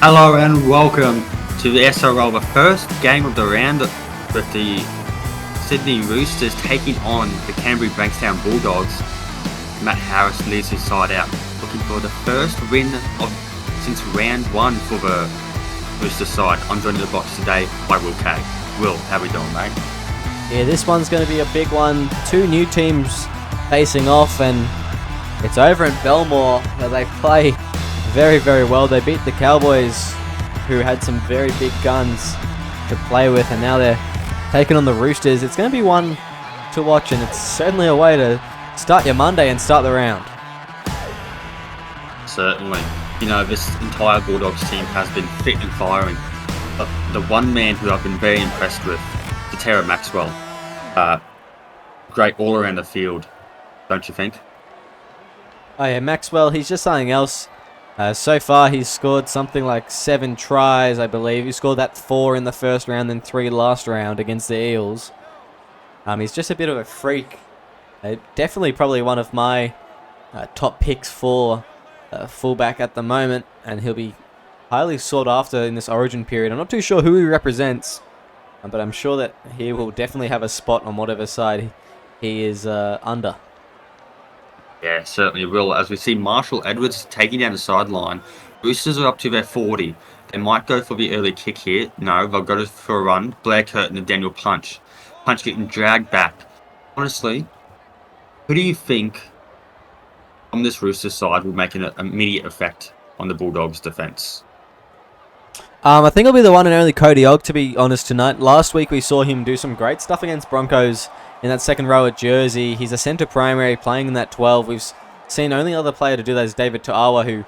Hello and welcome to the SRL, the first game of the round with the Sydney Roosters taking on the Canterbury Bankstown Bulldogs. Matt Harris leads his side out, looking for the first win since round one for the Roosters side. I'm joined in the box today by Will K. Will, how we doing, mate? Yeah, this one's going to be a big one. Two new teams facing off, and it's over in Belmore where they play very, very well. They beat the Cowboys, who had some very big guns to play with, and now they're taking on the Roosters. It's going to be one to watch, and it's certainly a way to start your Monday and start the round. Certainly. You know, this entire Bulldogs team has been fit and firing. But the one man who I've been very impressed with, Tara Maxwell, great all around the field, don't you think? Oh yeah, Maxwell, he's just something else. So far, he's scored something like 7 tries, I believe. He scored that 4 in the first round, then 3 last round against the Eels. He's just a bit of a freak. Definitely probably one of my top picks for fullback at the moment, and he'll be highly sought after in this Origin period. I'm not too sure who he represents, but I'm sure that he will definitely have a spot on whatever side he is under. Yeah, certainly will. As we see Marshall Edwards taking down the sideline, Roosters are up to their 40. They might go for the early kick here. No, they'll go for a run. Blair Curtin and Daniel Punch. Punch getting dragged back. Honestly, who do you think on this Roosters side will make an immediate effect on the Bulldogs' defence? I think it'll be the one and only Cody Ogg, to be honest, tonight. Last week we saw him do some great stuff against Broncos in that second row at Jersey. He's a centre primary playing in that 12. We've seen only other player to do that is David Ta'awa, who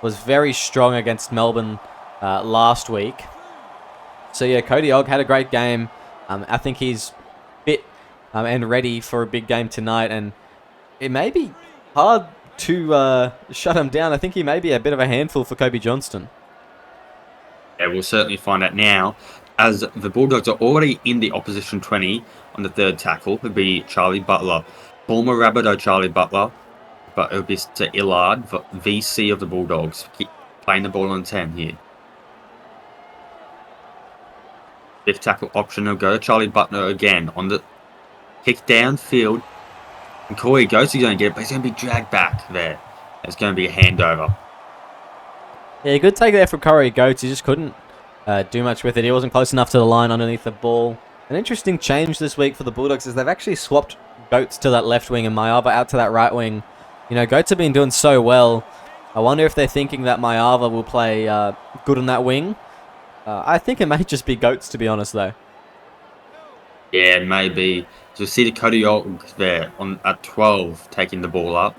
was very strong against Melbourne last week. So yeah, Cody Ogg had a great game. I think he's fit and ready for a big game tonight, and it may be hard to shut him down. I think he may be a bit of a handful for Kobe Johnston. Yeah, we'll certainly find out now, as the Bulldogs are already in the opposition 20 on the third tackle. It would be Charlie Butler, former Rabbitoh Charlie Butler, but it would be to Illard, VC of the Bulldogs, keep playing the ball on 10 here. Fifth tackle option will go to Charlie Butler again on the kick downfield. And Corey goes, he's going to get it, but he's going to be dragged back there. It's going to be a handover. Yeah, good take there from Corey Goats. He just couldn't do much with it. He wasn't close enough to the line underneath the ball. An interesting change this week for the Bulldogs is they've actually swapped Goats to that left wing and Mayava out to that right wing. You know, Goats have been doing so well. I wonder if they're thinking that Mayava will play good on that wing. I think it may just be Goats, to be honest, though. Yeah, maybe. So we see the Cody Ogg there at 12 taking the ball up.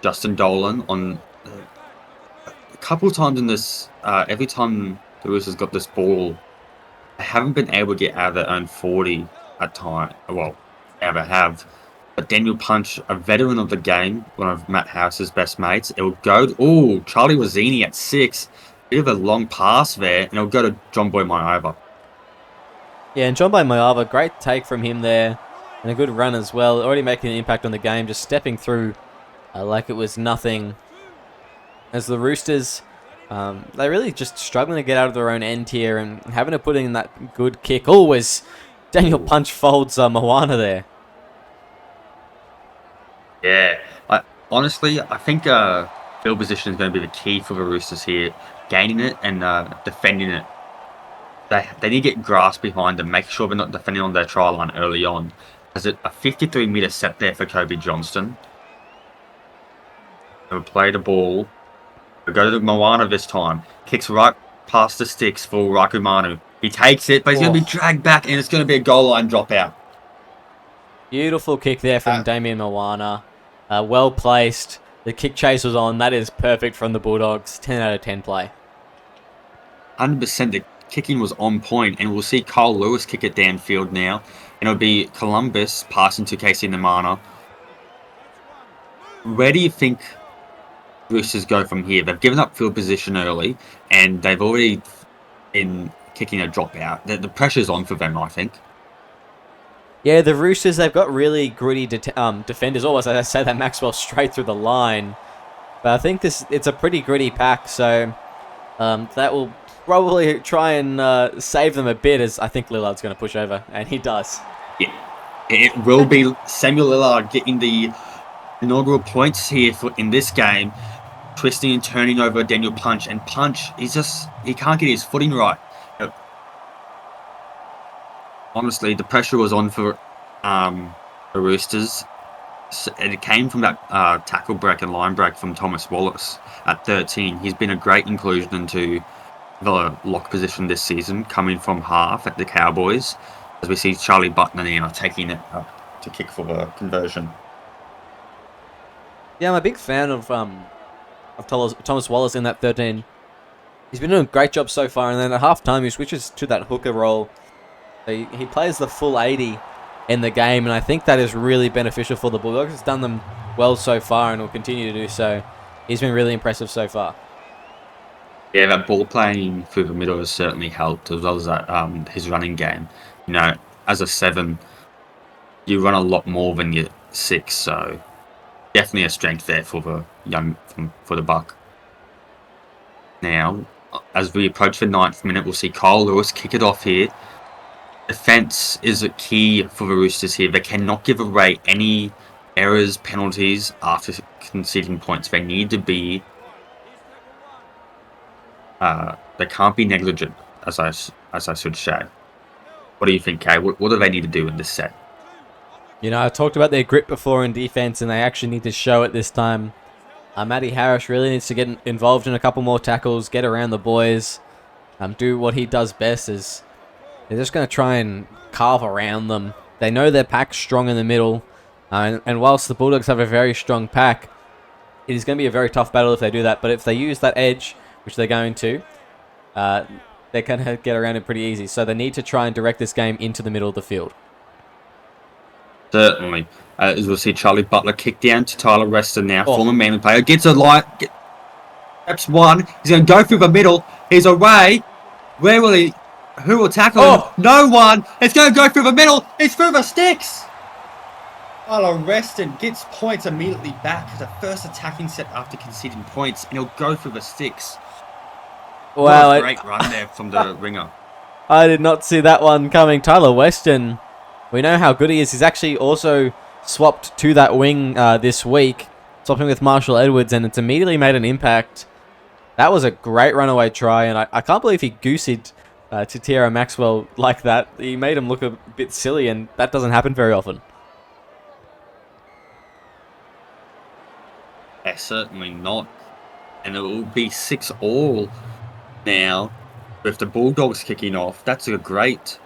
Justin Dolan on a couple of times in this, every time the Roosters got this ball, they haven't been able to get out of their own 40 at time. Well, ever have. But Daniel Punch, a veteran of the game, one of Matt Harris's best mates, it will go to, Charlie Wazzini at 6. Bit of a long pass there, and it'll go to John Boy Mayava. Yeah, and John Boy Mayava, great take from him there, and a good run as well. Already making an impact on the game, just stepping through like it was nothing. As the Roosters, they're really just struggling to get out of their own end here and having to put in that good kick. Always Daniel Punch folds Moana there. Yeah, honestly, I think field position is going to be the key for the Roosters here. Gaining it and defending it. They need to get grass behind them, make sure they're not defending on their try line early on. There's a 53-metre set there for Kobe Johnston. They'll play the ball. They'll go to Moana this time. Kicks right past the sticks for Rakumanu. He takes it, but he's going to be dragged back, and it's going to be a goal line dropout. Beautiful kick there from Damien Moana. Well placed. The kick chase was on. That is perfect from the Bulldogs. 10 out of 10 play. 100%. The kicking was on point, and we'll see Kyle Lewis kick it downfield now. And it'll be Columbus passing to Casey Namana. Where do you think Roosters go from here? They've given up field position early, and they've already been kicking a dropout. The pressure's on for them, I think. Yeah, the Roosters, they've got really gritty defenders. Almost, as I say, that Maxwell straight through the line. But I think it's a pretty gritty pack, so That will probably try and save them a bit, as I think Lillard's going to push over, and he does. Yeah, it will be Samuel Lillard getting the inaugural points here in this game, twisting and turning over Daniel Punch. And Punch, he can't get his footing right. Honestly, the pressure was on for the Roosters. And it came from that tackle break and line break from Thomas Wallace at 13. He's been a great inclusion into the lock position this season, coming from half at the Cowboys, as we see Charlie Butler now taking it up to kick for the conversion. Yeah, I'm a big fan of Thomas Wallace in that 13. He's been doing a great job so far, and then at halftime he switches to that hooker role. He plays the full 80 in the game, and I think that is really beneficial for the Bulldogs. It's done them well so far and will continue to do so. He's been really impressive so far. Yeah, that ball playing through the middle has certainly helped, as well as that his running game. You know, as a 7, you run a lot more than your 6, so definitely a strength there for the Buck. Now, as we approach the 9th minute, we'll see Kyle Lewis kick it off here. Defence is a key for the Roosters here. They cannot give away any errors, penalties after conceding points. They need to be... they can't be negligent, as I should say. What do you think, Kay? What do they need to do in this set? You know, I talked about their grip before in defense, and they actually need to show it this time. Matty Harris really needs to get involved in a couple more tackles, get around the boys, do what he does best. Is they're just going to try and carve around them. They know their pack's strong in the middle, and whilst the Bulldogs have a very strong pack, it is going to be a very tough battle if they do that. But if they use that edge, which they're going to, they're going to get around it pretty easy. So they need to try and direct this game into the middle of the field. Certainly. As we'll see Charlie Butler kick down to Tyler Reston now, former Manly player. Gets a light. Steps one. He's going to go through the middle. He's away. Where will he... Who will tackle him? No one. It's going to go through the middle. It's through the sticks. Tyler Reston gets points immediately back. The first attacking set after conceding points, and he'll go through the sticks. Wow. What a great run there from the ringer. I did not see that one coming. Tyler Weston, we know how good he is. He's actually also swapped to that wing this week, swapping with Marshall Edwards, and it's immediately made an impact. That was a great runaway try, and I can't believe he goosied to Tierra Maxwell like that. He made him look a bit silly, and that doesn't happen very often. Yeah, certainly not. And it will be 6-all now with the Bulldogs kicking off. That's a great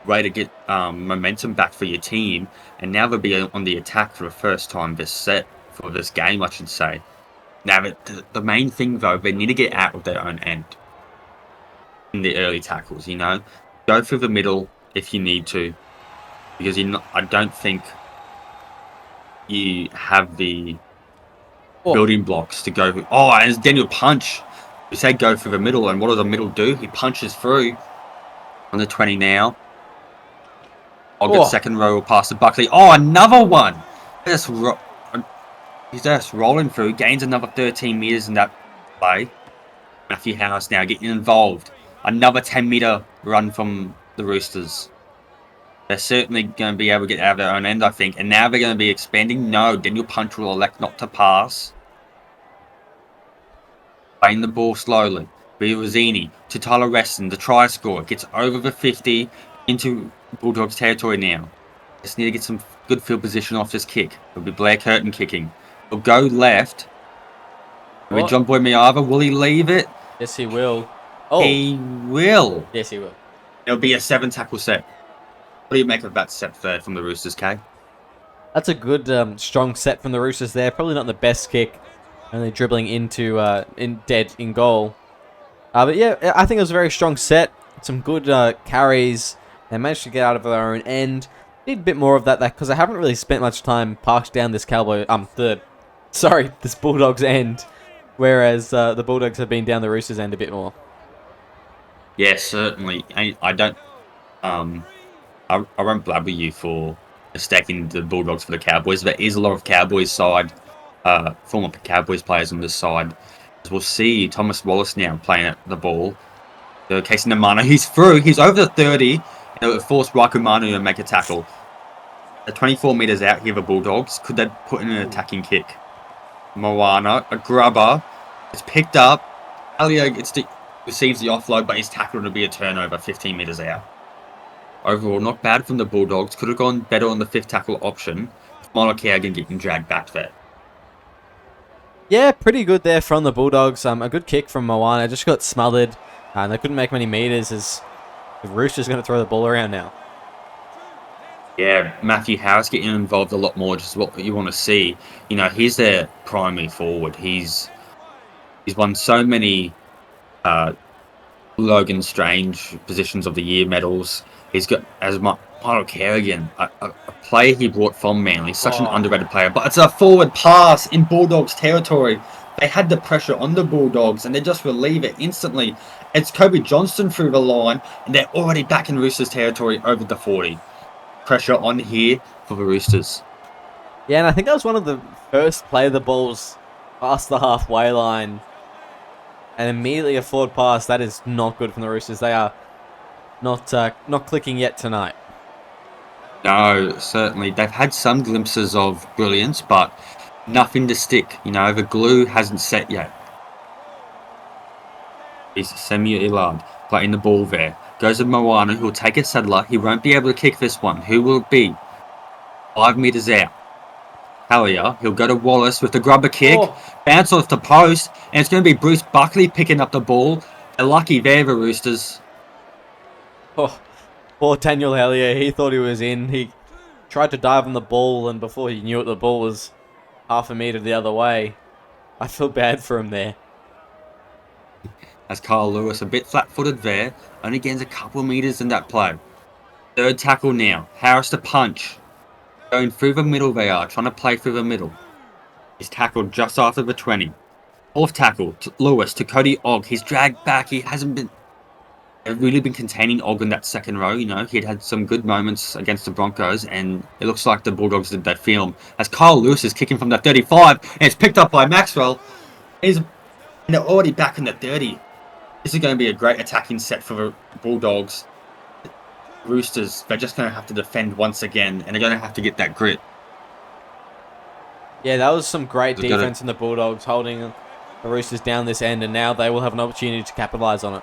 way to get momentum back for your team. And now they'll be on the attack for the first time this set, for this game, I should say. Now, the main thing, though, they need to get out of their own end in the early tackles, you know. Go through the middle if you need to, because I don't think you have the building blocks to go. And it's Daniel Punch. We say go through the middle, and what does the middle do? He punches through on the 20 now. I'll get second row past the Buckley. Another one. He's just rolling through. Gains another 13 metres in that play. Matthew House now getting involved. Another 10-metre run from the Roosters. They're certainly going to be able to get out of their own end, I think. And now they're going to be expanding. No, Daniel Punch will elect not to pass. Playing the ball slowly. Biazzini to Tyler Reston, the try scorer. Gets over the 50 into Bulldogs territory now. Just need to get some good field position off this kick. It'll be Blair Curtin kicking. He'll go left. With John Boy Miava, will he leave it? Yes, he will. He will. Yes, he will. It'll be a 7-tackle set. What do you make of that set there from the Roosters, Kay? That's a good, strong set from the Roosters there. Probably not the best kick. Only dribbling into in goal. But yeah, I think it was a very strong set. Some good carries. They managed to get out of their own end. Need a bit more of that because I haven't really spent much time parked down this this Bulldogs end. Whereas the Bulldogs have been down the Roosters end a bit more. Yeah, certainly. I don't... I won't blabber you for stacking the Bulldogs for the Cowboys. There is a lot of Cowboys side, former Cowboys players on this side. As we'll see Thomas Wallace now playing at the ball. Casey Namana, he's through. He's over the 30. And it will force Rakumanu to make a tackle. At 24 metres out here, the Bulldogs. Could they put in an attacking kick? Moana, a grubber. It's picked up. Alia receives the offload, but he's tackled to be a turnover 15 metres out. Overall, not bad from the Bulldogs. Could have gone better on the 5th tackle option. Monacagan getting dragged back there. Yeah, pretty good there from the Bulldogs. A good kick from Moana. Just got smothered. And they couldn't make many metres as the Roosters going to throw the ball around now. Yeah, Matthew Harris getting involved a lot more, just what you want to see. You know, he's their primary forward. He's won so many Logan Strange Positions of the Year medals. He's got, as Michael Kerrigan, a player he brought from Manly, such an underrated player. But it's a forward pass in Bulldogs territory. They had the pressure on the Bulldogs, and they just relieve it instantly. It's Kobe Johnston through the line, and they're already back in Roosters territory over the 40. Pressure on here for the Roosters. Yeah, and I think that was one of the first play of the balls past the halfway line. And immediately a forward pass. That is not good from the Roosters. They are not clicking yet tonight. No, certainly. They've had some glimpses of brilliance, but nothing to stick. You know, the glue hasn't set yet. It's Samuel Illard playing the ball there. Goes to Moana, who will take a settler. He won't be able to kick this one. Who will it be? 5 metres out. Hallier. He'll go to Wallace with the grubber kick. Bounce off the post. And it's going to be Bruce Buckley picking up the ball. They're lucky there, the Roosters. Oh, poor Daniel Hallier. He thought he was in. He tried to dive on the ball, and before he knew it, the ball was half a metre the other way. I feel bad for him there. As Kyle Lewis a bit flat-footed there. Only gains a couple of metres in that play. 3rd tackle now. Harris to punch. Going through the middle they are. Trying to play through the middle. He's tackled just after the 20. 4th tackle. Lewis to Cody Ogg. He's dragged back. He hasn't been... They've really been containing Ogg in that second row. You know, he'd had some good moments against the Broncos. And it looks like the Bulldogs did that film. As Kyle Lewis is kicking from the 35. And it's picked up by Maxwell. And they're already back in the 30. This is going to be a great attacking set for the Bulldogs. Roosters, they're just going to have to defend once again, and they're going to have to get that grit. Yeah, that was some great defense in the Bulldogs, holding the Roosters down this end, and now they will have an opportunity to capitalise on it.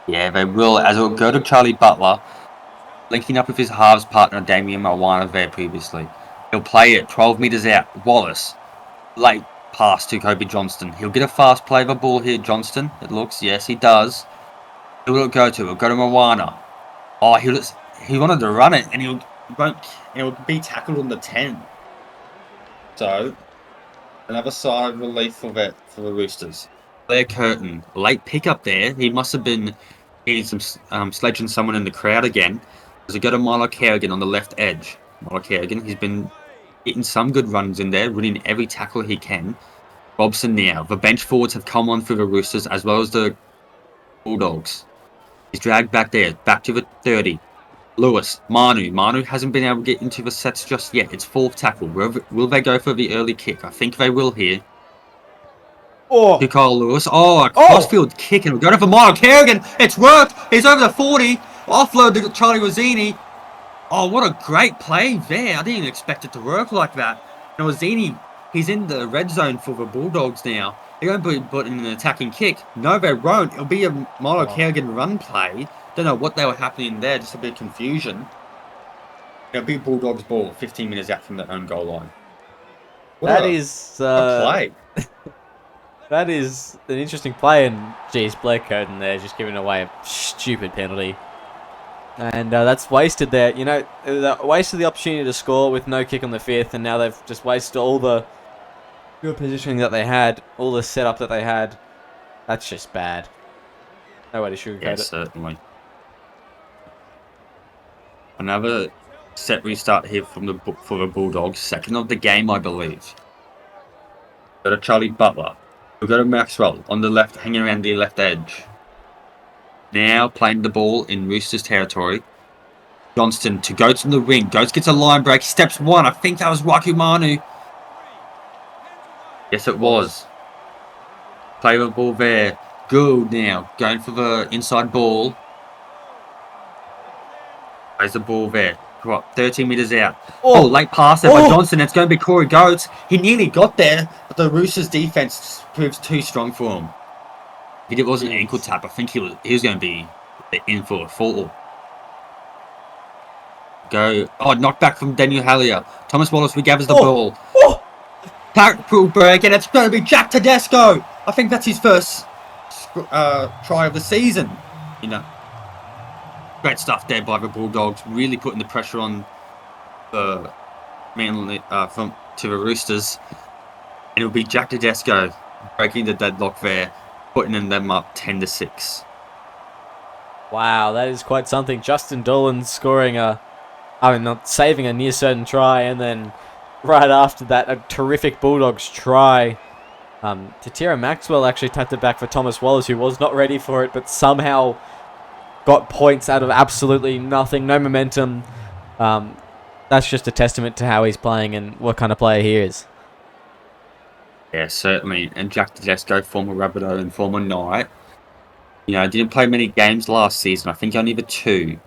Yeah, they will, as it will go to Charlie Butler, linking up with his halves partner Damien Moana there previously. He'll play it 12 metres out. Wallace, late pass to Kobe Johnston. He'll get a fast play of the ball here, Johnston. It looks, yes, he does. Who will it go to? It'll go to Moana. Oh, he wanted to run it, and he'll be tackled on the 10. So, another side of relief for the Roosters. Blair Curtin, late pickup there. He must have been getting some sledging someone in the crowd again. As we go to Milo Kerrigan on the left edge. Milo Kerrigan, he's been getting some good runs in there, winning every tackle he can. Robson now. The bench forwards have come on for the Roosters as well as the Bulldogs. He's dragged back there, back to the 30. Lewis, Manu. Manu hasn't been able to get into the sets just yet. It's 4th tackle. Will they go for the early kick? I think they will here. To Kyle Lewis. Oh, a crossfield kick, and we're going for Milo Kerrigan. It's worked. He's over the 40. Offload to Charlie Wazzini. Oh, what a great play there. I didn't even expect it to work like that. And Wazzini, he's in the red zone for the Bulldogs now. They're going to be putting an attacking kick. No, they won't. It'll be a Milo Kerrigan run play. Don't know what they were happening there. Just a bit of confusion. A big Bulldogs ball 15 minutes out from their own goal line. That is a play. That is an interesting play. And, geez, Blair Curtin there just giving away a stupid penalty. And that's wasted there. You know, they wasted the opportunity to score with no kick on the 5th. And now they've just wasted all the good positioning that they had, all the setup that they had. That's just bad. No way to sugarcoat it. Yeah, certainly. Another set restart here for the Bulldogs. Second of the game, I believe. Go to Charlie Butler. We'll go to Maxwell on the left, hanging around the left edge. Now playing the ball in Roosters territory. Johnston to Goats in the wing. Goats gets a line break. Steps one. I think that was Wakumanu. Yes, it was. Play the ball there. Good now. Going for the inside ball. Plays the ball there. What, 13 metres out. Oh, late pass there by Johnson. It's going to be Corey Goetz. He nearly got there, but the Roosters defence proves too strong for him. If it wasn't an ankle tap, I think he was going to be in for a fall. Go. Oh, knocked back from Daniel Hallier. Thomas Wallace regathers the ball. Tackle break, and it's going to be Jack Tedesco. I think that's his first try of the season. You know, great stuff there by the Bulldogs. Really putting the pressure on the Manly to the Roosters, and it'll be Jack Tedesco breaking the deadlock there, putting them up 10-6. Wow, that is quite something. Justin Dolan scoring not saving a near certain try, and then right after that, a terrific Bulldogs try. Tatira Maxwell actually tapped it back for Thomas Wallace, who was not ready for it, but somehow got points out of absolutely nothing, no momentum. That's just a testament to how he's playing and what kind of player he is. Yeah, certainly. And Jack Tedesco, former Rabbitoh and former Knight. You know, didn't play many games last season. I think only the 2.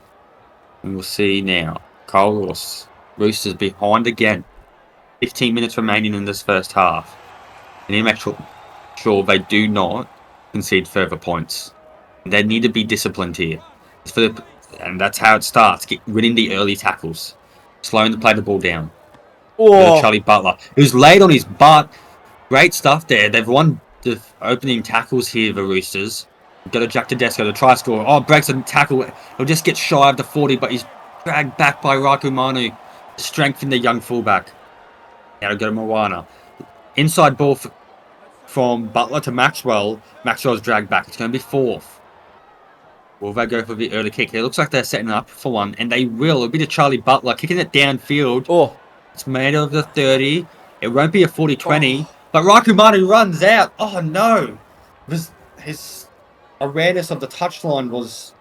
And we'll see now. Cole Ross, Roosters behind again. 15 minutes remaining in this first half. And he makes sure they do not concede further points. They need to be disciplined here. And that's how it starts. Winning the early tackles. Slowing the play the ball down. Charlie Butler, who's laid on his butt. Great stuff there. They've won the opening tackles here, the Roosters. Got a Jack Tedesco, the try scorer. Oh, breaks a tackle. He'll just get shy of the 40, but he's dragged back by Raiku Manu. Strengthen the young fullback. Now to go to Moana. Inside ball from Butler to Maxwell. Maxwell's dragged back. It's going to be 4th. Will they go for the early kick? It looks like they're setting up for one, and they will. It'll be to Charlie Butler, kicking it downfield. It's made of the 30. It won't be a 40-20, but Raiku Manu runs out. Oh, no. His awareness of the touchline was,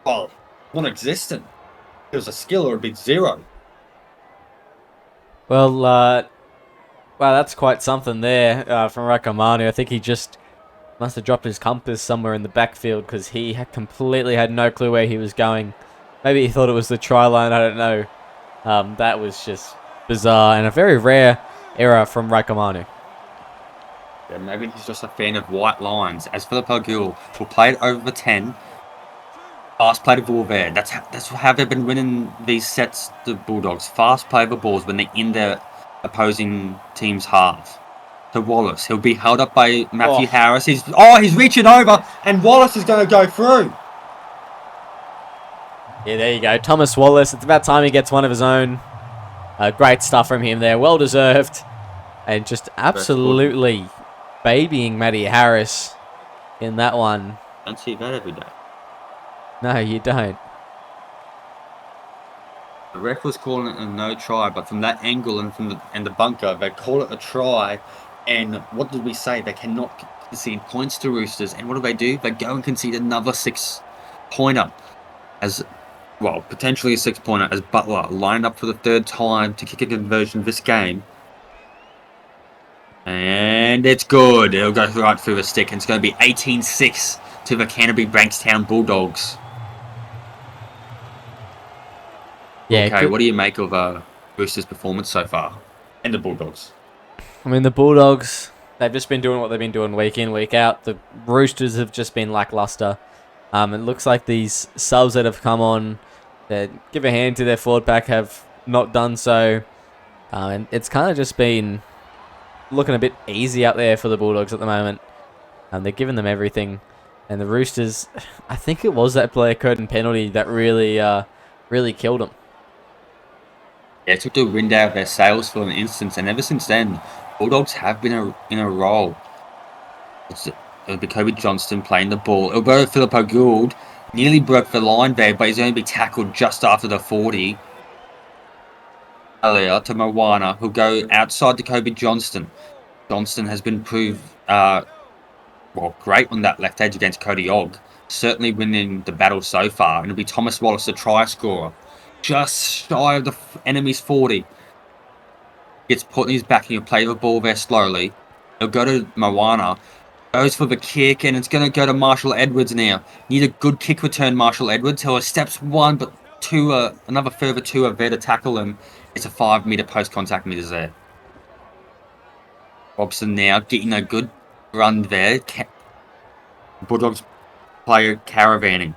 well, non-existent. It was a skill or a big 0. Well, wow, that's quite something there from Raiku Manu. I think he just must have dropped his compass somewhere in the backfield because he completely had no clue where he was going. Maybe he thought it was the try line, I don't know. That was just bizarre and a very rare error from Raiku Manu. Yeah, maybe he's just a fan of white lines. As Philip O'Gill will play it over the 10. Fast play the ball there. That's how they've been winning these sets, the Bulldogs. Fast play the balls when they're in their opposing team's half. To Wallace. He'll be held up by Matthew Harris. He's reaching over, and Wallace is going to go through. Yeah, there you go. Thomas Wallace. It's about time he gets one of his own. Great stuff from him there. Well deserved. And just absolutely babying Matty Harris in that one. Don't see that every day. No, you don't. The ref was calling it a no try, but from that angle and the bunker, they call it a try. And what did we say? They cannot concede points to Roosters. And what do? They go and concede another 6-pointer. Potentially a 6-pointer as Butler lined up for the 3rd time to kick a conversion this game. And it's good. It'll go right through the stick. And it's going to be 18-6 to the Canterbury Bankstown Bulldogs. Yeah, okay, what do you make of Roosters' performance so far? And the Bulldogs? I mean, the Bulldogs, they've just been doing what they've been doing week in, week out. The Roosters have just been lackluster. It looks like these subs that have come on that give a hand to their forward pack have not done so. And it's kind of just been looking a bit easy out there for the Bulldogs at the moment. They're giving them everything. And the Roosters, I think it was that Blair Curtin penalty that really killed them. Yeah, it took the wind out of their sails for an instance, and ever since then, Bulldogs have been in a roll. It'll be Kobe Johnston playing the ball. Alberto Filippo Gould nearly broke the line there, but he's only been tackled just after the 40. Earlier to Moana, who'll go outside to Kobe Johnston. Johnston has been proved great on that left edge against Cody Ogg. Certainly winning the battle so far. And it'll be Thomas Wallace, the try scorer. Just shy of the enemy's 40. Gets put in his back and he'll play the ball there slowly. He'll go to Moana. Goes for the kick, and it's going to go to Marshall Edwards now. Need a good kick return, Marshall Edwards. Who steps one, but two, another further two are there to tackle him. It's a 5-meter post-contact meters there. Robson now getting a good run there. Bulldogs player caravanning.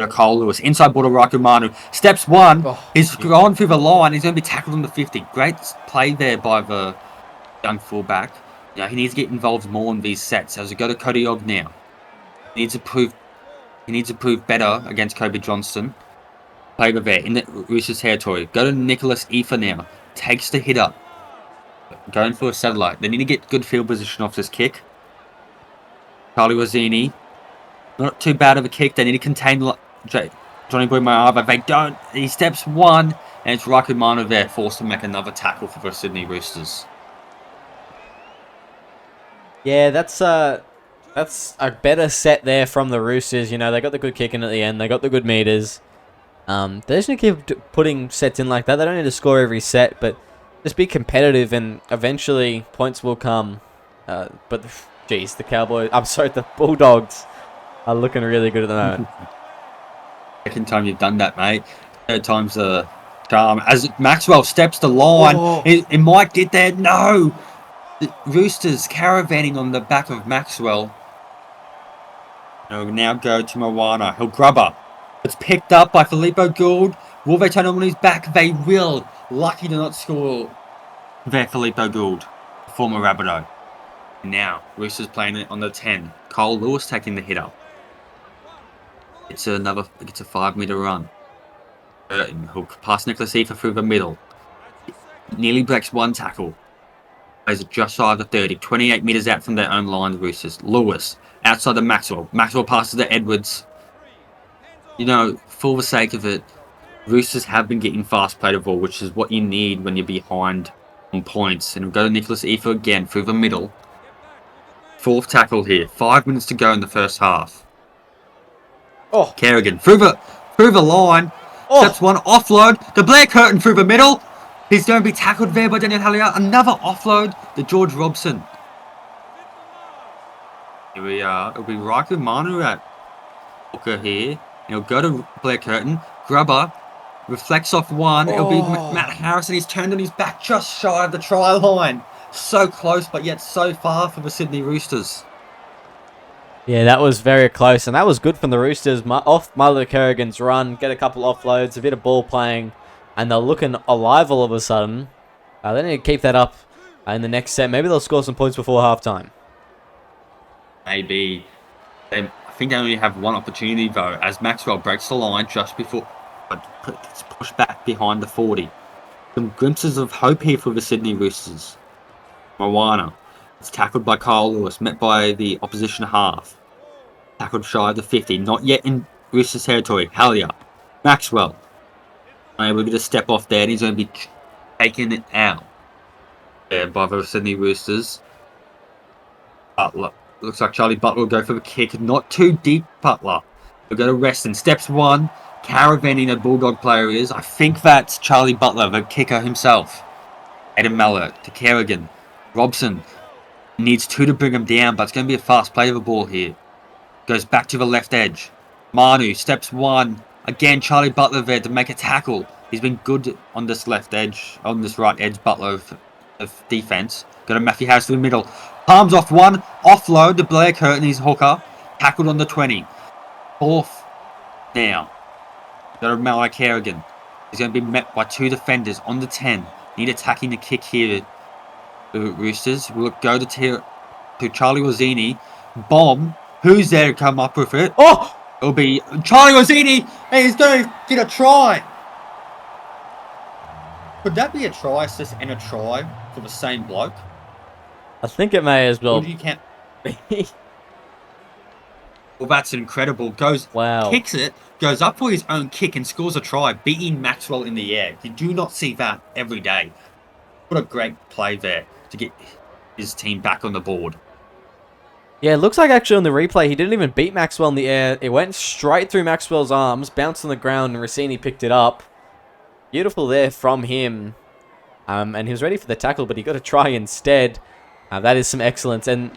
Cole Lewis inside border. Rakumanu steps one. He's gone through the line. He's going to be tackled on the 50. Great play there by the young fullback. You know, he needs to get involved more in these sets. So as we go to Cody Ogg now, he needs to prove better against Kobe Johnston. Play the vet in the Roosters territory. Go to Nicholas Efer now. Takes the hit up. Going for a satellite. They need to get good field position off this kick. Charlie Wazzini. Not too bad of a kick. They need to contain Johnny Boy Marava. They don't. He steps one, and it's Rakumanu there, forced to make another tackle for the Sydney Roosters. Yeah, that's a better set there from the Roosters. You know, they got the good kick in at the end. They got the good meters. They just need to keep putting sets in like that. They don't need to score every set, but just be competitive, and eventually points will come. But, geez, the Bulldogs are looking really good at the moment. Second time you've done that, mate. Third time's the charm. As Maxwell steps the line, it might get there. No! The Roosters caravanning on the back of Maxwell. They'll now go to Moana. He'll grub her. It's picked up by Filippo Gould. Will they turn him on his back? They will. Lucky to not score there, Filippo Gould, former Rabbitoh. Now, Roosters playing it on the 10. Cole Lewis taking the hit up. It's a 5-meter run. He'll pass Nicholas Efer through the middle. Nearly breaks one tackle. Plays it just shy of the 30. 28 meters out from their own line, the Roosters. Lewis, outside of Maxwell. Maxwell passes to Edwards. You know, for the sake of it, Roosters have been getting fast play the ball, which is what you need when you're behind on points. And we'll go to Nicholas Efer again through the middle. Fourth tackle here. 5 minutes to go in the first half. Kerrigan through the line. Steps one, offload. The Blair Curtin through the middle. He's going to be tackled there by Daniel Hallier. Another offload to George Robson. Here we are. It'll be Rakumanu at Walker here. He'll go to Blair Curtin. Grubber. Reflects off one. It'll be Matt Harrison. He's turned on his back just shy of the try line. So close, but yet so far for the Sydney Roosters. Yeah, that was very close, and that was good from the Roosters. Off Milo Kerrigan's run, get a couple offloads, a bit of ball playing, and they're looking alive all of a sudden. They need to keep that up in the next set. Maybe they'll score some points before halftime. Maybe. I think they only have one opportunity, though, as Maxwell breaks the line just before it's pushed back behind the 40. Some glimpses of hope here for the Sydney Roosters. Moana. It's tackled by Kyle Lewis, met by the opposition half. Tackled shy of the 50, not yet in Roosters territory. Hallier. Maxwell. Able to step off there, and he's going to be taking it out there by the Sydney Roosters. Butler. Looks like Charlie Butler will go for the kick. Not too deep, Butler. He'll go to Reston. Steps one. Caravanning a Bulldog player is. I think that's Charlie Butler, the kicker himself. Adam Mallett to Kerrigan. Robson needs two to bring him down, but it's going to be a fast play of the ball here. Goes back to the left edge. Manu steps one. Again, Charlie Butler there to make a tackle. He's been good on this left edge, on this right edge, Butler of defense. Got to Matthew Harris to the middle. Palms off one. Offload to Blair Curtin, his hooker. Tackled on the 20. Fourth now. Got to Malai Kerrigan. He's going to be met by two defenders on the 10. Need attacking the kick here. The Roosters will go to Charlie Wazzini. Bomb. Who's there to come up with it? It'll be Charlie Wazzini, and he's going to get a try. Could that be a try assist and a try for the same bloke? I think it may as well. Or do you count? Well, that's incredible. Kicks it, goes up for his own kick and scores a try, beating Maxwell in the air. You do not see that every day. What a great play there to get his team back on the board. Yeah, it looks like actually on the replay, he didn't even beat Maxwell in the air. It went straight through Maxwell's arms, bounced on the ground, and Rossini picked it up. Beautiful there from him. And he was ready for the tackle, but he got a try instead. That is some excellence. And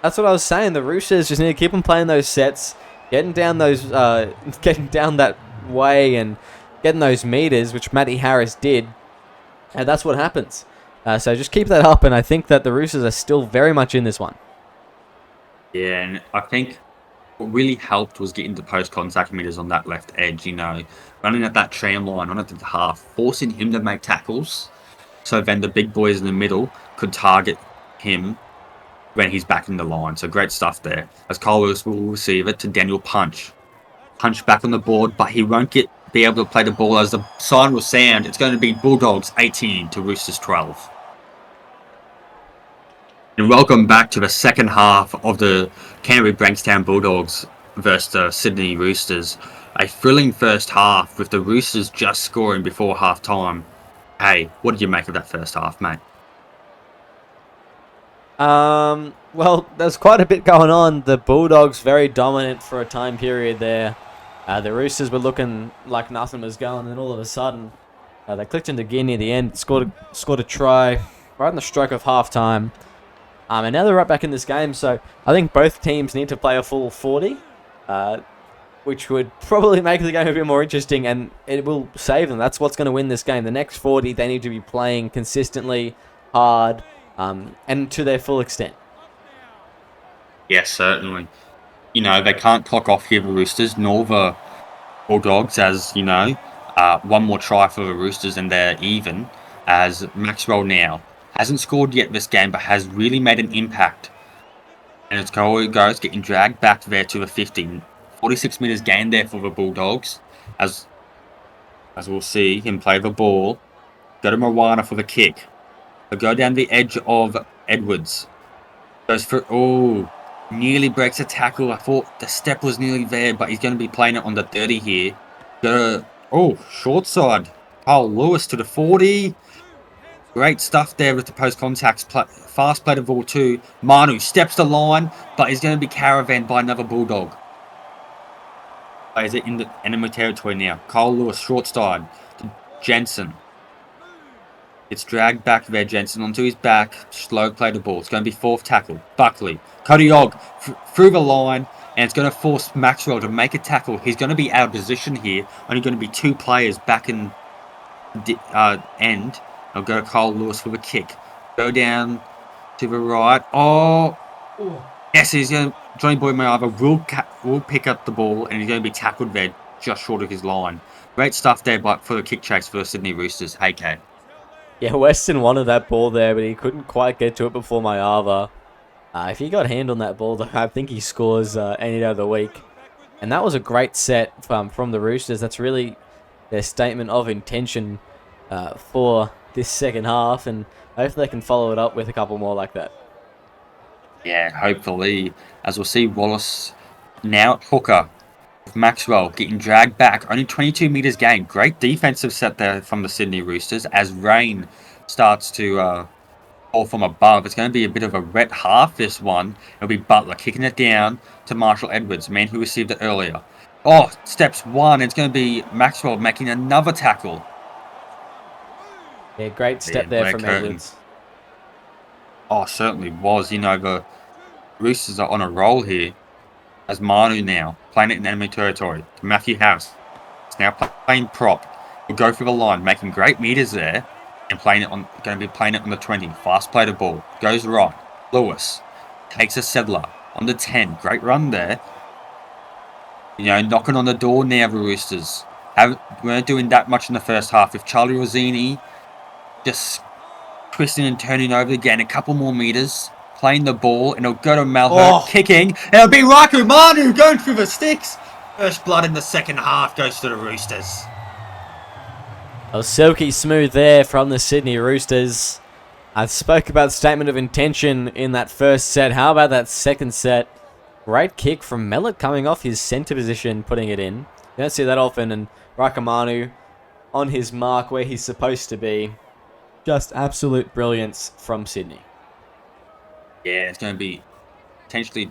That's what I was saying. The Roosters just need to keep on playing those sets, getting down getting down that way and getting those meters, which Matty Harris did, and that's what happens. So just keep that up, and I think that the Roosters are still very much in this one. Yeah, and I think what really helped was getting the post-contact meters on that left edge, running at that tram line on at the half, forcing him to make tackles, so then the big boys in the middle could target him when he's back in the line. So great stuff there. As Kyle Lewis will receive it to Daniel Punch. Punch back on the board, but he won't be able to play the ball as the sign will sound. It's going to be Bulldogs 18 to Roosters 12. And welcome back to the second half of the Canterbury Bankstown Bulldogs versus the Sydney Roosters. A thrilling first half with the Roosters just scoring before half time. Hey, what did you make of that first half, mate? Well, there's quite a bit going on. The Bulldogs very dominant for a time period there. The Roosters were looking like nothing was going, and all of a sudden, they clicked into gear near the end, scored a try right in the stroke of half time. And now they're right back in this game, so I think both teams need to play a full 40, which would probably make the game a bit more interesting, and it will save them. That's what's going to win this game. The next 40, they need to be playing consistently, hard, and to their full extent. Yes, certainly. They can't clock off here, the Roosters, nor the Bulldogs, as, one more try for the Roosters and they're even, as Maxwell now hasn't scored yet this game, but has really made an impact. And it's goes getting dragged back there to the 50. 46 metres gain there for the Bulldogs, as we'll see him play the ball. Go to Moana for the kick. He'll go down the edge of Edwards. Goes for, nearly breaks a tackle. I thought the step was nearly there, but he's going to be playing it on the 30 here. Short side. Carl Lewis to the 40. Great stuff there with the post-contacts. Fast play to ball too. Manu steps the line, but he's going to be caravanned by another Bulldog. Plays it in the enemy territory now. Carl Lewis, short side to Jensen. It's dragged back there, Jensen onto his back. Slow play the ball. It's going to be fourth tackle. Buckley. Cody Ogg through the line, and it's going to force Maxwell to make a tackle. He's going to be out of position here. Only going to be two players back in the end. I'll go Kyle Lewis for the kick. Go down to the right. Yes, he's going to. Johnny Boy Mayava will pick up the ball, and he's going to be tackled there just short of his line. Great stuff there for the kick chase for the Sydney Roosters. Hey, Kate. Yeah, Weston wanted that ball there, but he couldn't quite get to it before Mayava. If he got hand on that ball, though, I think he scores any day of the week. And that was a great set from the Roosters. That's really their statement of intention for this second half, and hopefully they can follow it up with a couple more like that. Yeah, hopefully. As we'll see, Wallace now at hooker with Maxwell getting dragged back. Only 22 metres gained. Great defensive set there from the Sydney Roosters as rain starts to fall from above. It's going to be a bit of a wet half, this one. It'll be Butler kicking it down to Marshall Edwards, the man who received it earlier. Steps one. It's going to be Maxwell making another tackle. Yeah, great step there from Edwards. Certainly was. The Roosters are on a roll here. As Manu now, playing it in enemy territory. To Matthew Harris. It's now playing prop. Will go through the line, making great meters there. And going to be playing it on the 20. Fast play the ball. Goes right. Lewis takes a settler on the 10. Great run there. Knocking on the door now, the Roosters. Weren't doing that much in the first half. If Charlie Rossini just twisting and turning over again, a couple more meters, playing the ball, and it'll go to Malheur, kicking, and it'll be Raku Manu going through the sticks. First blood in the second half goes to the Roosters. A silky smooth there from the Sydney Roosters. I spoke about statement of intention in that first set. How about that second set? Great kick from Mellett coming off his centre position, putting it in. You don't see that often, and Rakamanu on his mark where he's supposed to be. Just absolute brilliance from Sydney. Yeah, it's going to be potentially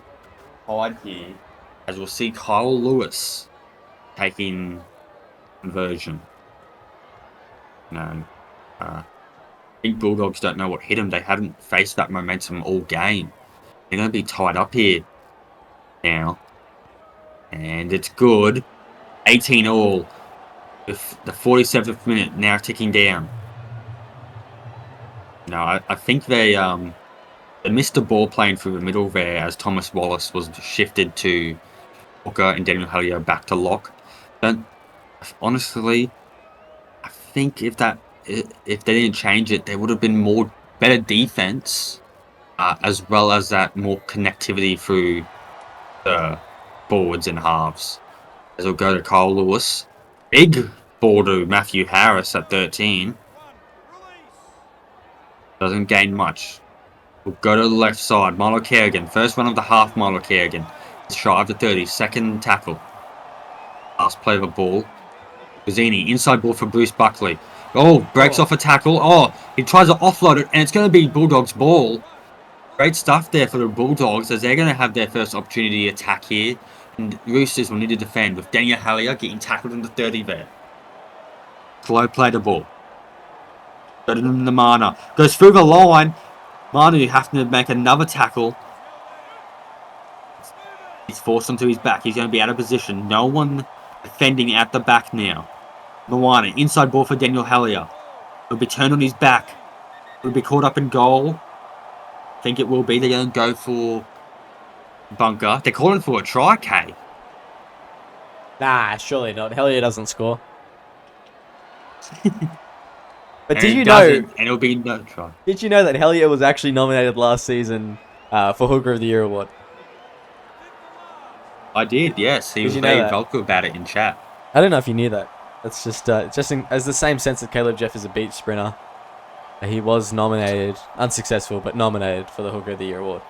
tied here, as we'll see Kyle Lewis taking conversion. I think Bulldogs don't know what hit him. They hadn't faced that momentum all game. They're going to be tied up here now. And it's good. 18 all. With the 47th minute now ticking down. No, I think they missed the ball playing through the middle there as Thomas Wallace was shifted to Hooker and Daniel Hallier back to lock. But honestly, I think if they didn't change it, there would have been more better defense, as well as that more connectivity through the forwards and halves. As we'll go to Kyle Lewis. Big ball to Matthew Harris at 13. Doesn't gain much. We'll go to the left side. Milo Kerrigan. First run of the half, Milo Kerrigan. Shy of the 30. Second tackle. Last play of the ball. Gazzini. Inside ball for Bruce Buckley. Oh, breaks off a tackle. Oh, he tries to offload it, and it's going to be Bulldogs' ball. Great stuff there for the Bulldogs, as they're going to have their first opportunity to attack here. And Roosters will need to defend, with Daniel Hallier getting tackled in the 30 there. Slow play the ball. Go to the Mana. Goes through the line. Manu having to make another tackle. He's forced onto his back. He's going to be out of position. No one defending at the back now. Moana, inside ball for Daniel Hallier. He'll be turned on his back. He'll be caught up in goal. I think it will be. They're going to go for bunker. They're calling for a try, Kay. Nah, surely not. Hallier doesn't score. But And did you it know? doesn't, and it'll be no try. Did you know that Hallier was actually nominated last season for Hooker of the Year award? I did, yes. He was you know very that? vocal about it in chat. I don't know if you knew that. That's just as the same sense that Caleb Jeff is a beach sprinter. He was nominated, unsuccessful, but nominated for the Hooker of the Year award.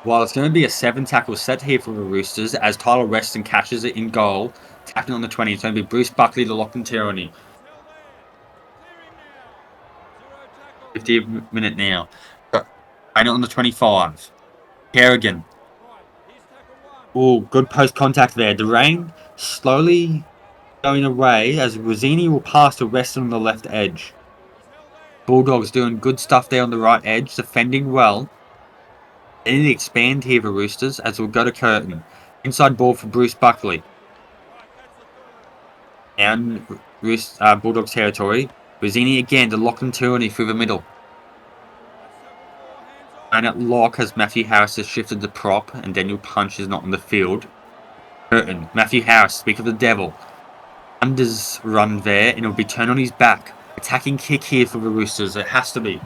Well, it's going to be a 7-tackle set here for the Roosters as Tyler Weston catches it in goal. Tackling on the 20. It's going to be Bruce Buckley to Lachlan Tyranny. 50th minute now. Ain't on the 25. Kerrigan. Oh, good post contact there. The rain slowly going away as Rossini will pass to Weston on the left edge. Bulldogs doing good stuff there on the right edge, defending well. They need to expand here for Roosters as we'll go to Curtin. Inside ball for Bruce Buckley. And Bulldogs territory. Rossini again to Lachlan Tyranny through the middle. And at lock as Matthew Harris has shifted the prop and Daniel Punch is not on the field. Curtin. Matthew Harris, speak of the devil. Unders run there and it'll be turned on his back. Attacking kick here for the Roosters. It has to be.